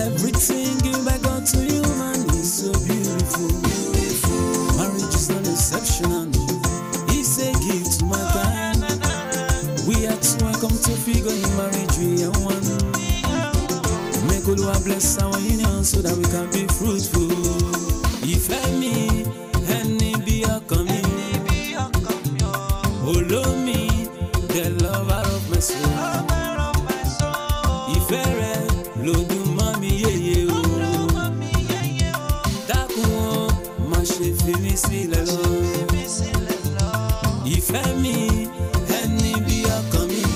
Everything given by God to you, man, is so beautiful. Marriage is not exceptional. It's a gift to my time. We are two, welcome to figure in marriage, we are one. Make Oluwa bless our union so that we can be fruitful. If me, any be a coming. Follow me, the lover of my soul. If Lord, mommy, yeah, Dakuo, Mashe, Finisi, Lelo. If me, any be a coming.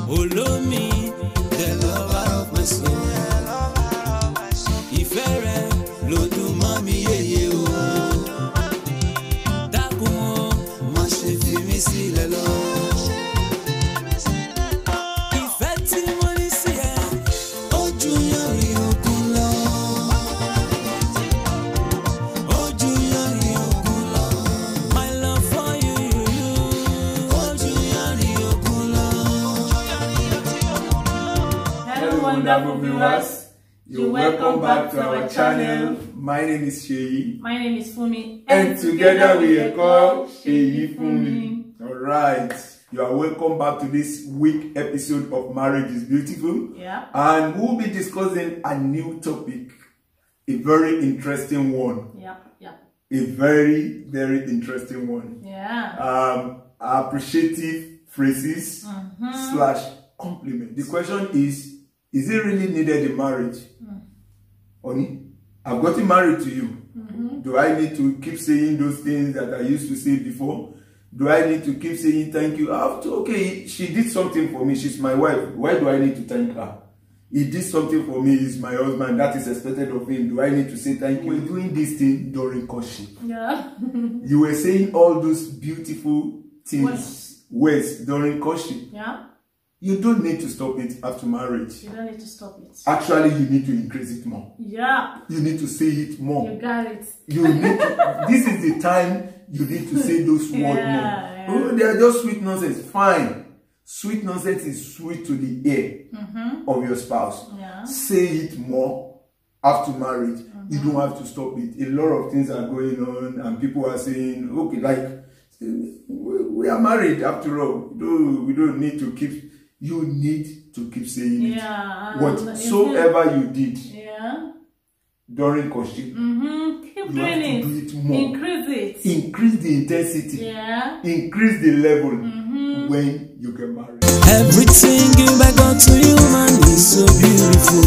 Follow me, the lover of my soul. If Lord, mommy, yeah, Dakuo, Mashe, Finisi, Lelo. Wonderful viewers, you're welcome back to our channel. My name is Sheyi. My name is Fumi. And together we are called Sheyi Fumi. Alright, you are welcome back to this week episode of Marriage is Beautiful. Yeah. And we'll be discussing a new topic, a very interesting one. Yeah, yeah. A very, very interesting one. Yeah. Appreciative phrases / compliment. The question is it really needed in marriage? Oni, I've gotten married to you. Do I need to keep saying those things that I used to say before? Do I need to keep saying thank you? Okay, she did something for me. She's my wife. Why do I need to thank her? He did something for me. He's my husband. That is expected of him. Do I need to say thank you? We're doing this thing during courtship. Yeah. You were saying all those beautiful things, words during courtship. Yeah. You don't need to stop it after marriage. You don't need to stop it. Actually, you need to increase it more. Yeah. You need to say it more. You got it. You need to, this is the time you need to say those words more. Yeah. Oh, they are just sweet nonsense. Fine. Sweet nonsense is sweet to the ear of your spouse. Yeah. Say it more after marriage. You don't have to stop it. A lot of things are going on and people are saying, okay, like, we are married after all. We don't need to keep... You need to keep saying it. Yeah. Whatsoever you did during courtship, Keep you doing have to it. do it more. Increase it. Increase the intensity. Yeah. Increase the level when you get married. Everything given by God to you, man, is so beautiful.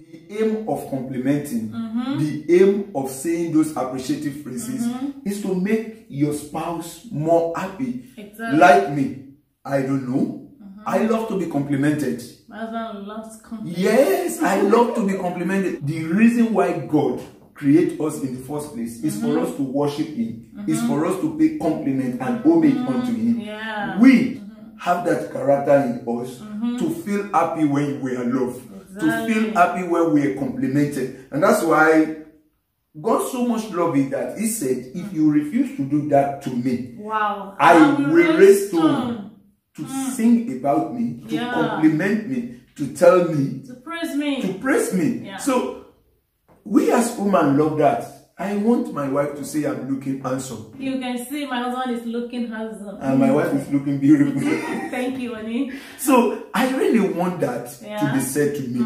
The aim of complimenting, the aim of saying those appreciative phrases is to make your spouse more happy. Exactly. Like me, I don't know. I love to be complimented. My husband loves compliments. Yes, I love to be complimented. The reason why God created us in the first place is for us to worship Him. Is for us to pay compliment and homage unto Him. Yeah. We have that character in us to feel happy when we are loved. Exactly. To feel happy when we are complimented. And that's why God so much loved it that He said, if you refuse to do that to me, wow, I will raise stone to sing about me, to compliment me, to tell me, to praise me. To praise me. Yeah. So we as women love that. I want my wife to say I'm looking handsome. You can see my husband is looking handsome. And my wife is looking beautiful. Thank you, honey. So I really want that to be said to me.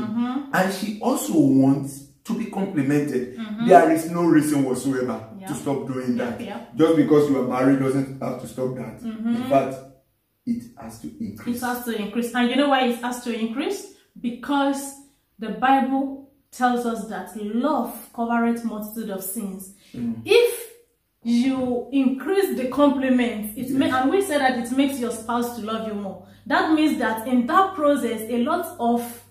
And she also wants to be complimented. There is no reason whatsoever to stop doing that. Just because you are married doesn't have to stop that. In fact, it has to increase. It has to increase. And you know why it has to increase? Because the Bible tells us that love covereth multitude of sins. If you increase the compliment, and we said that it makes your spouse to love you more. That means that in that process, a lot of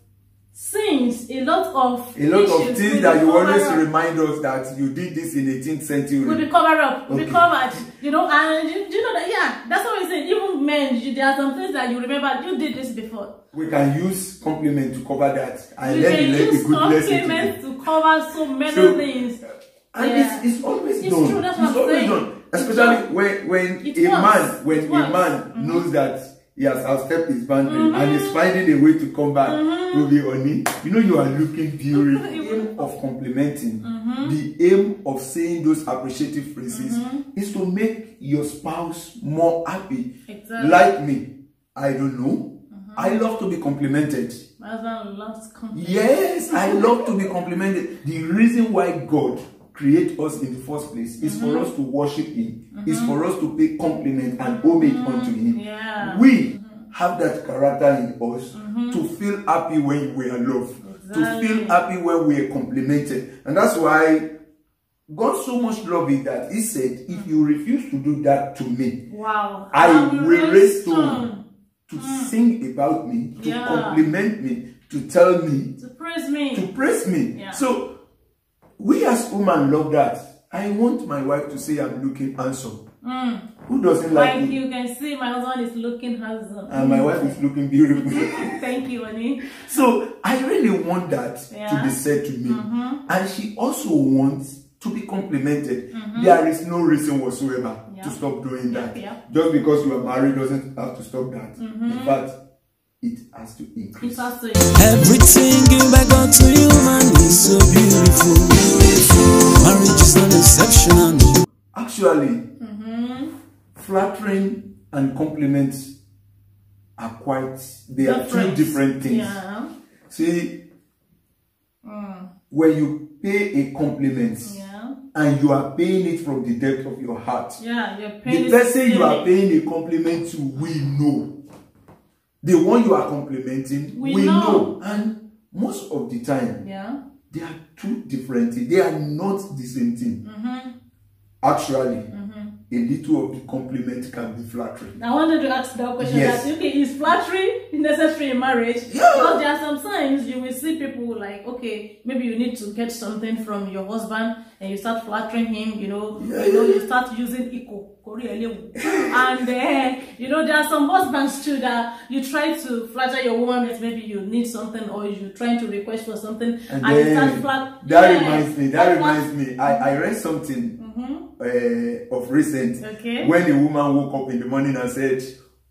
sins, a lot of things that you always remind us that you did this in 18th century will be covered up, will be covered, you know. And you know that, yeah, that's what we say. Even men, there are some things that you remember you did this before. We can use compliment to cover that, and then you use compliment to cover so many things. And it's always done. True, that's it's always done. Especially when a man knows that he has outstepped his boundary and is finding a way to come back, will be honey. You know you are looking beautiful. The aim of complimenting, the aim of saying those appreciative phrases is to make your spouse more happy. Exactly. Like me, I don't know. I love to be complimented. My husband loves compliments. Yes, I love to be complimented. The reason why God create us in the first place is for us to worship Him, is for us to pay compliment and homage unto Him. Yeah. We have that character in us to feel happy when we are loved, to feel happy when we are complimented. And that's why God so much loved it that He said, if you refuse to do that to me, wow, I will raise stone to sing about me, to compliment me, to tell me, to praise me. To praise me. Yeah. So we as women love that. I want my wife to say I'm looking handsome. Who doesn't like me? You can see my husband is looking handsome. And my wife is looking beautiful. Thank you, honey. So I really want that to be said to me. And she also wants to be complimented. There is no reason whatsoever to stop doing that. Just because you are married doesn't have to stop that. In fact, it has to increase. It has to Everything given by God to you, man, is so beautiful. Marriage is not exceptional. Actually, flattering and compliments are quite, they are two different things. Yeah. See, when you pay a compliment and you are paying it from the depth of your heart, you're paying the person you are paying a compliment to, we know. The one you are complimenting, we know. And most of the time, they are two different things. They are not the same thing. Actually, a little of the compliment can be flattering. I wanted to ask that question. Yes. That, okay, is flattery necessary in marriage? Yeah. Because there are some times you will see people like, okay, maybe you need to get something from your husband and you start flattering him, you start using eco. And there are some husbands too that you try to flatter your woman with maybe you need something or you're trying to request for something and you start flat. That reminds me. I read something of recent when a woman woke up in the morning and said,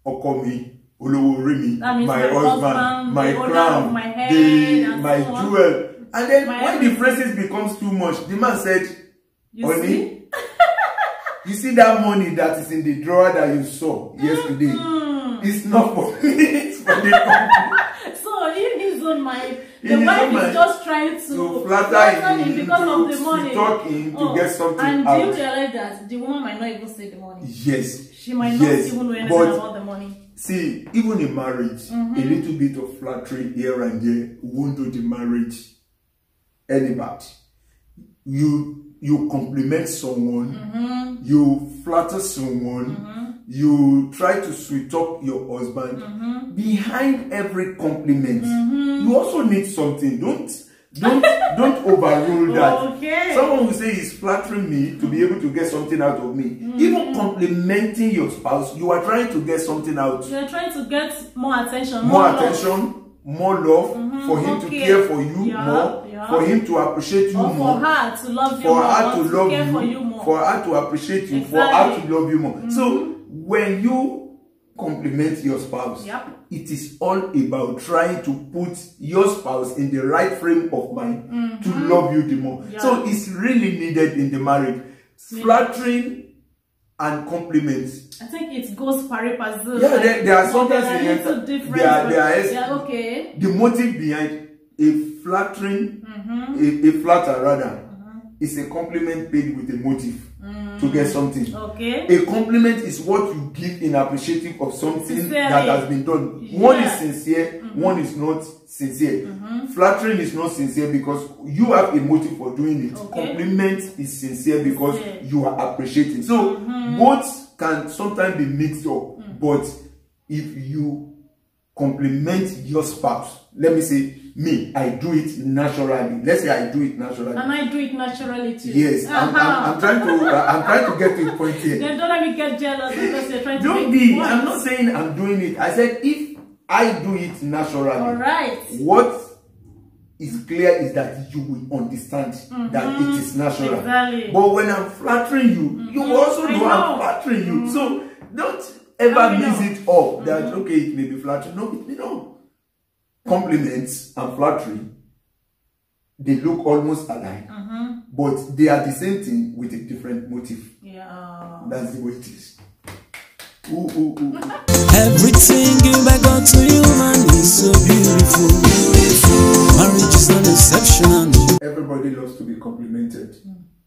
Okomi, Olowori, my husband, my crown, my head, my jewel. And then when the phrases becomes too much, the man said, honey, you see that money that is in the drawer that you saw yesterday? It's not for me, it's for the company. So in his own mind, the wife is just trying to flatter him because of the money. To talk him to get something and out. And do you realize that the woman might not even say the money? Yes. She might not even know anything about the money. See, even in marriage, a little bit of flattery here and there won't do the marriage any bad. You compliment someone, you flatter someone, you try to sweet talk your husband. Behind every compliment, you also need something. Don't overrule that. Okay. Someone will say he's flattering me to be able to get something out of me. Even complimenting your spouse, you are trying to get something out. You are trying to get more attention, more love, for him to care for you more, for him to appreciate you more, for her to love you for more, her to love care you, for you more, for her to appreciate you, for her to love you more. So when you compliment your spouse, it is all about trying to put your spouse in the right frame of mind to love you the more. So it's really needed in the marriage. Flattering and compliments. I think it goes pari passu. Yeah, there are sometimes the motive behind a flattering, a flatter rather, is a compliment paid with a motive to get something. Okay. A compliment is what you give in appreciative of something that has been done. One is sincere, one is not sincere. Flattering is not sincere because you have a motive for doing it. Compliment is sincere because you are appreciating. So both can sometimes be mixed up. But if you compliment your spouse, let me say, me, I do it naturally. Let's say I do it naturally. And I do it naturally too. Yes, I'm trying to get to a point here. Then don't let me get jealous because you're trying to don't be. I'm not saying I'm doing it. I said if I do it naturally. All right. What is clear is that you will understand that it is natural. Exactly. But when I'm flattering you, you also know I'm flattering you. So don't ever mix it up that okay, it may be flattery. No, it may not. Compliments and flattery, they look almost alike, but they are the same thing with a different motive. Yeah. That's the way it is. Everything given by God to you, man, is so beautiful. Marriage is not exceptional. Everybody loves to be complimented.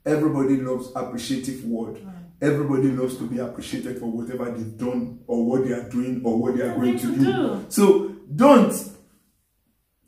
Everybody loves appreciative word. Everybody loves to be appreciated for whatever they've done or what they are doing or what they are going to do. So don't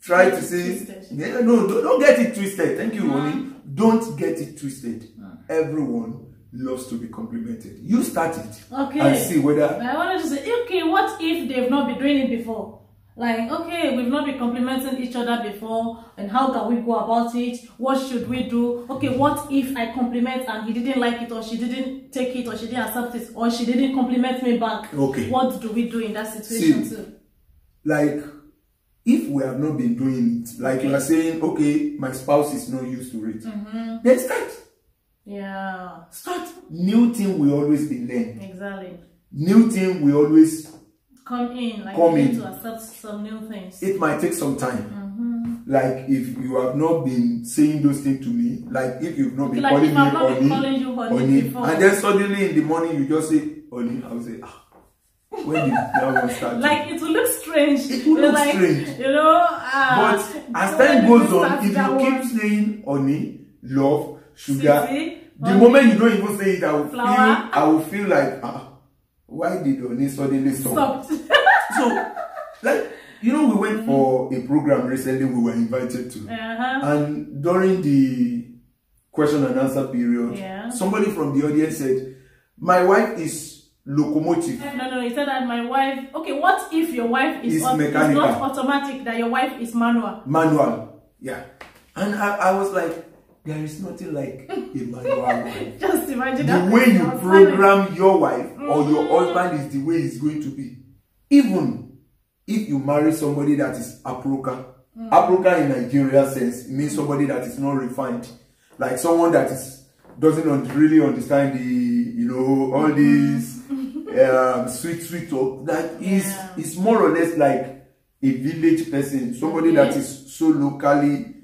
try to say, yeah, no, don't get it twisted. Thank you, Ronnie. Don't get it twisted. Everyone loves to be complimented. You start it and see whether. I wanted to say, okay, what if they've not been doing it before? Like, okay, we've not been complimenting each other before, and how can we go about it? What should we do? Okay, what if I compliment and he didn't like it, or she didn't take it, or she didn't accept it, or she didn't compliment me back? Okay. What do we do in that situation too? Like, if we have not been doing it, like you are saying, okay, my spouse is not used to it, then start. Yeah. Start. New thing will always be learned. Exactly. New thing will always come in, like come you need in. to accept some new things. It might take some time. Like if you have not been saying those things to me, like if you've not been calling me honey, and then suddenly in the morning you just say honey, I will say, when did that one start? Like it will look strange. It will look like, strange. You know, but as time goes on, if you keep saying honey, love, sugar, the moment you don't even say it, I will feel like why did honey suddenly stop? So, like, you know, we went for a program recently we were invited to. And during the question and answer period, somebody from the audience said, my wife is locomotive. No, he said that my wife, okay, what if your wife is mechanical? Not automatic, that your wife is manual? Manual, yeah. And I was like, there is nothing like a manual wife. Just imagine the way you program your wife or your husband is the way it's going to be. Even if you marry somebody that is aproka, aproka in Nigeria sense, it means somebody that is not refined, like someone that doesn't really understand the, you know, all these sweet talk. That is more or less like a village person, somebody that is so locally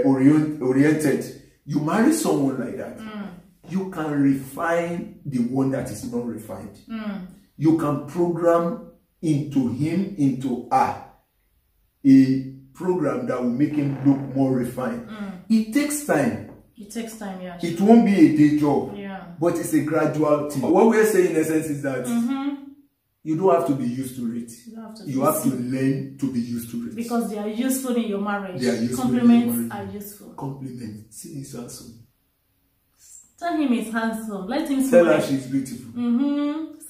oriented. You marry someone like that, you can refine the one that is not refined. You can program into him, into her, a program that will make him look more refined. It takes time. It takes time, yeah. It won't be a day job, but it's a gradual thing. What we're saying in essence is that you don't have to be used to it. You have to learn to be used to it. Because they are useful in your marriage. They are useful. Compliments are useful. Compliments. See, he's handsome. Tell him he's handsome. Let him tell her she's beautiful.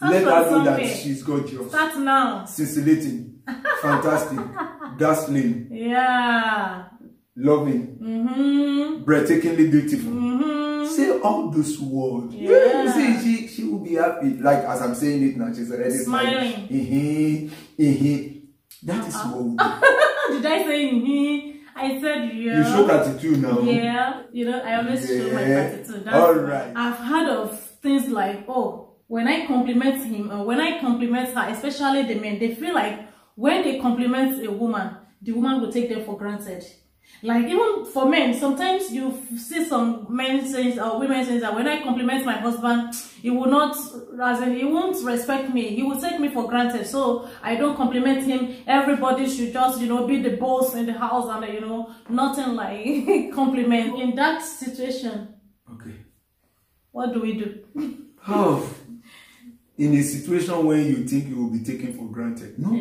Let her know that she's gorgeous. Start now. Scintillating. Fantastic. Dazzling. Yeah. Loving. Breathtakingly beautiful. Say all those words. Yeah. See, she will be happy. Like as I'm saying it now, she's already smiling. That is what we do. Did I say I said yeah. You show 32 now. Yeah. You know, I always show my 32. Alright. I've heard of things like, when I compliment him or when I compliment her, especially the men, they feel like when they compliment a woman, the woman will take them for granted. Like even for men, sometimes you see some men saying or women saying that when I compliment my husband, he will not, he won't respect me. He will take me for granted. So I don't compliment him. Everybody should just, you know, be the boss in the house and, you know, nothing like compliment. In that situation, okay, what do we do? In a situation when you think you will be taken for granted, no,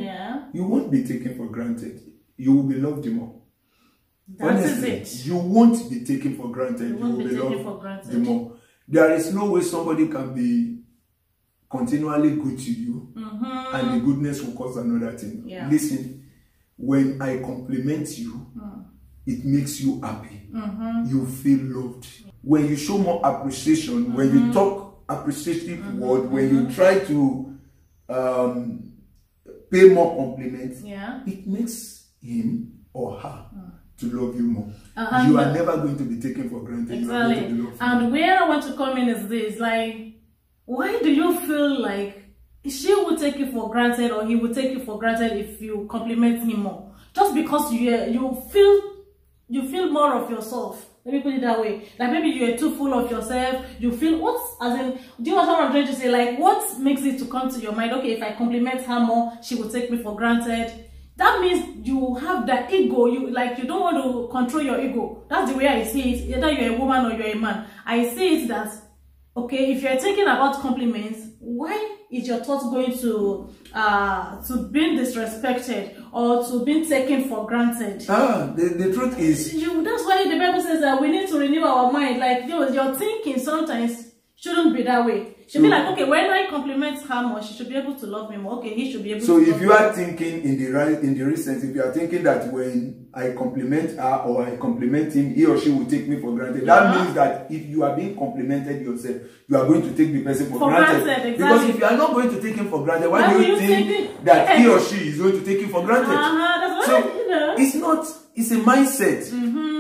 you won't be taken for granted. You will be loved more. Honestly, you won't be taken for granted. You will be loved more. There is no way somebody can be continually good to you and the goodness will cause another thing. Listen, when I compliment you, it makes you happy. You feel loved. When you show more appreciation, when you talk appreciative word, when you try to pay more compliments, it makes him or her to love you more. You are never going to be taken for granted. Exactly. And where I want to come in is this, like, why do you feel like she will take you for granted, or he will take you for granted if you compliment him more, just because you feel more of yourself. Let me put it that way. Like maybe you're too full of yourself. You feel what? As in, do you know what I'm trying to say? Like, what makes it to come to your mind? Okay, if I compliment her more, she will take me for granted. That means you have that ego. You don't want to control your ego. That's the way I see it. Either you're a woman or you're a man. I see it that, okay, if you're thinking about compliments, why is your thought going to being disrespected or to being taken for granted? The truth is, that's why the Bible says that we need to renew our mind. Like, your thinking sometimes shouldn't be that way. Should be like, okay, when I compliment her more, she should be able to love me more. Okay, he should be able to love me. So if you are thinking in the real sense, if you are thinking that when I compliment her or I compliment him, he or she will take me for granted, that means that if you are being complimented yourself, you are going to take the person for granted. Exactly. Because if you are not going to take him for granted, why do you think that he or she is going to take you for granted? That's so what, you know. It's a mindset.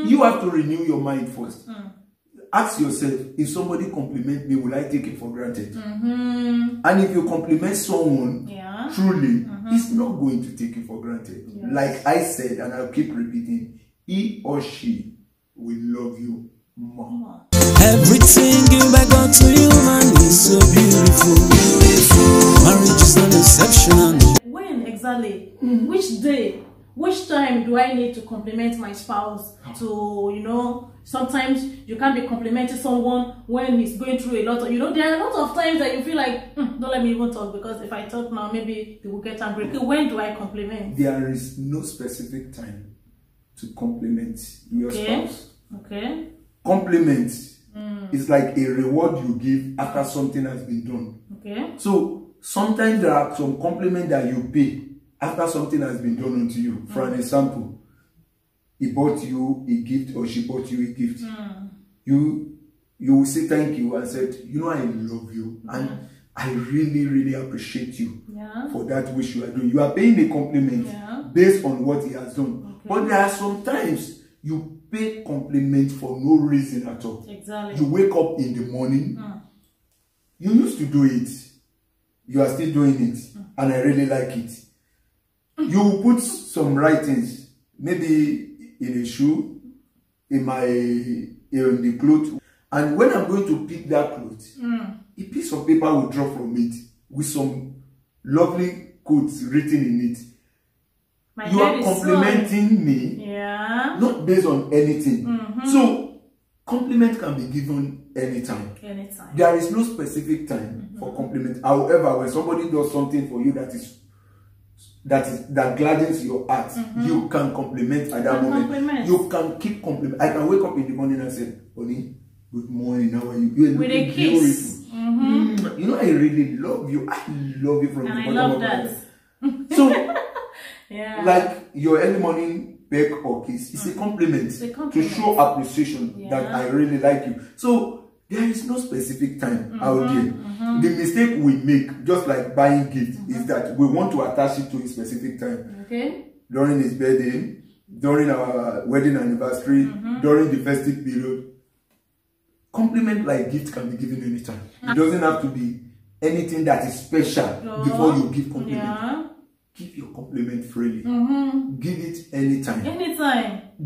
You have to renew your mind first. Ask yourself, if somebody compliment me, will I take it for granted? And if you compliment someone truly, it's not going to take you for granted. Yes. Like I said, and I'll keep repeating, he or she will love you more. Everything given by God to you, man, is so beautiful. Marriage is not exceptional. When exactly? Which day? Which time do I need to compliment my spouse? To, sometimes you can't be complimenting someone when he's going through a lot of, there are a lot of times that you feel like, don't let me even talk, because if I talk now, maybe they will get angry. When do I compliment? There is no specific time to compliment your spouse. Okay. Compliment is like a reward you give after something has been done. Okay. So sometimes there are some compliments that you pay after something has been done unto you. For an example, he bought you a gift or she bought you a gift. You will say thank you and said, I love you and I really, really appreciate you for that wish you are doing. You are paying a compliment based on what he has done. Okay. But there are some times you pay compliment for no reason at all. Exactly. You wake up in the morning. You used to do it. You are still doing it. And I really like it. You put some writings, maybe in a shoe, in the clothes, and when I'm going to pick that clothes, a piece of paper will drop from it with some lovely quotes written in it. You are complimenting me, not based on anything. So compliment can be given anytime. There is no specific time for compliment. However, when somebody does something for you that gladdens your heart, you can compliment at that moment. You can keep compliment. I can wake up in the morning and say, honey, good morning, how are you? You're looking beautiful. I really love you. I love you from the bottom of my heart. So, like your early morning peck or kiss, it's a compliment to show appreciation that I really like you. So there is no specific time out there. The mistake we make, just like buying gifts, is that we want to attach it to a specific time. Okay. During his birthday, during our wedding anniversary, during the festive period. Compliment like gift can be given anytime. It doesn't have to be anything that is special before you give compliment. Give your compliment freely. Give it anytime.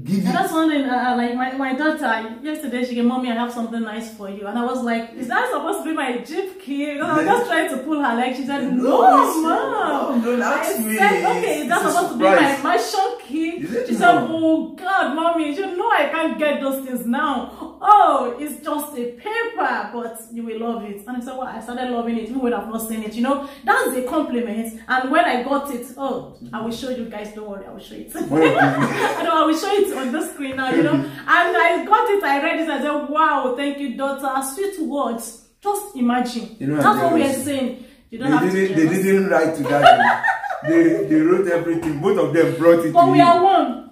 Give it. That's one thing. Like my daughter yesterday, she came, "Mommy, I have something nice for you," and I was like, "Is that supposed to be my Jeep key?" I was just trying to pull her leg. She said, "No, Mom." Don't ask me. I said, "Okay, is that supposed to be my mansion key?" She said, "Oh God, Mommy, you know I can't get those things now. Oh, it's just a paper, but you will love it." And I said, "Well, I started loving it even when I've not seen it. That's a compliment." And when I got it, I will show you guys. Don't worry, I will show it. I will show it on the screen now. And I got it. I read it. I said, "Wow, thank you, daughter. Sweet words. Just imagine." That's what we are saying. You don't have to. They didn't write to that. They wrote everything. Both of them brought it. But we are one.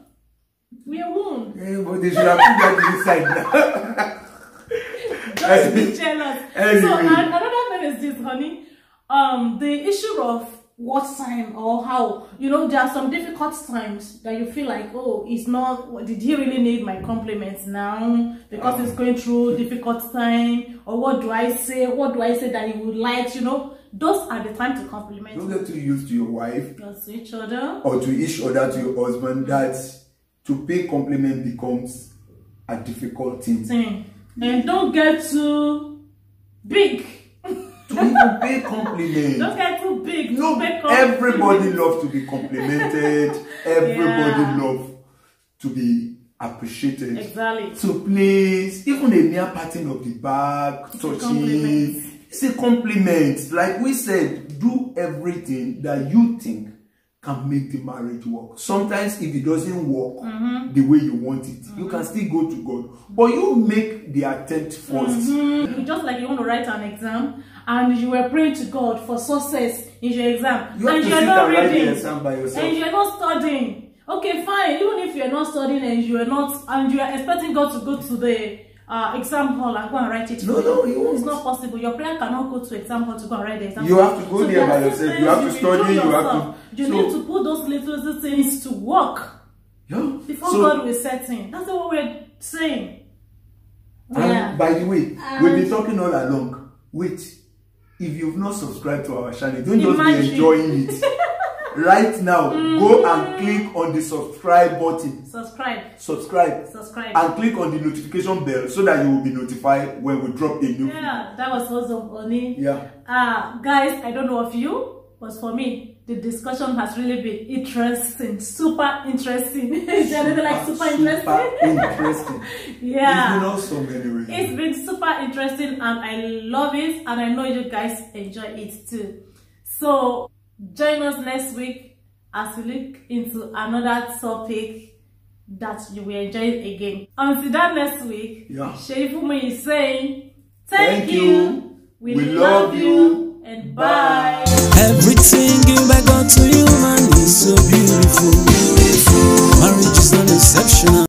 We are one. Yeah, but they should have put that inside now. Just be jealous. Anyway. So another thing is this, honey. The issue of what time or how, there are some difficult times that you feel like, oh, it's not, did he really need my compliments now because he's going through difficult time? Or what do I say that he would like? those are the time to compliment. Don't get too used to your wife To each other. or to each other, to your husband, that to pay compliment becomes a difficult thing. And don't get too big. To even pay compliment. Don't get too big. No, everybody loves to be complimented. Everybody loves to be appreciated. Exactly. So please, even a mere patting of the back, touching, it's a compliment. Like we said, do everything that you think can make the marriage work. Sometimes if it doesn't work the way you want it, you can still go to God. But you make the attempt first. Just like you want to write an exam and you were praying to God for success in your exam. You have and to you're sit not and write reading. the exam by yourself. And you're not studying. Okay, fine. Even if you're not studying and you are expecting God to go to the exam hall and go and write it. No, you won't. It's not possible. Your prayer cannot go to exam hall to go and write the exam. You have to go there by yourself. You have to study. You need to put those little things to work before God will set in. That's what we're saying. And by the way, we've been talking all along. Wait, if you've not subscribed to our channel, don't just be enjoying it. Right now, go and click on the subscribe button. Subscribe. And click on the notification bell so that you will be notified when we drop a new video. That was awesome, Oni. Yeah. Guys, I don't know of you, but for me, the discussion has really been interesting. Super interesting. Is there anything like super interesting? Super interesting. Yeah. It's been awesome anyway. It's been super interesting and I love it, and I know you guys enjoy it too. So join us next week as we look into another topic that you will enjoy again. Until that next week, Sheifumi is saying thank you. We love you and bye. Everything given by God to you, man, is so beautiful. Marriage is not exceptional.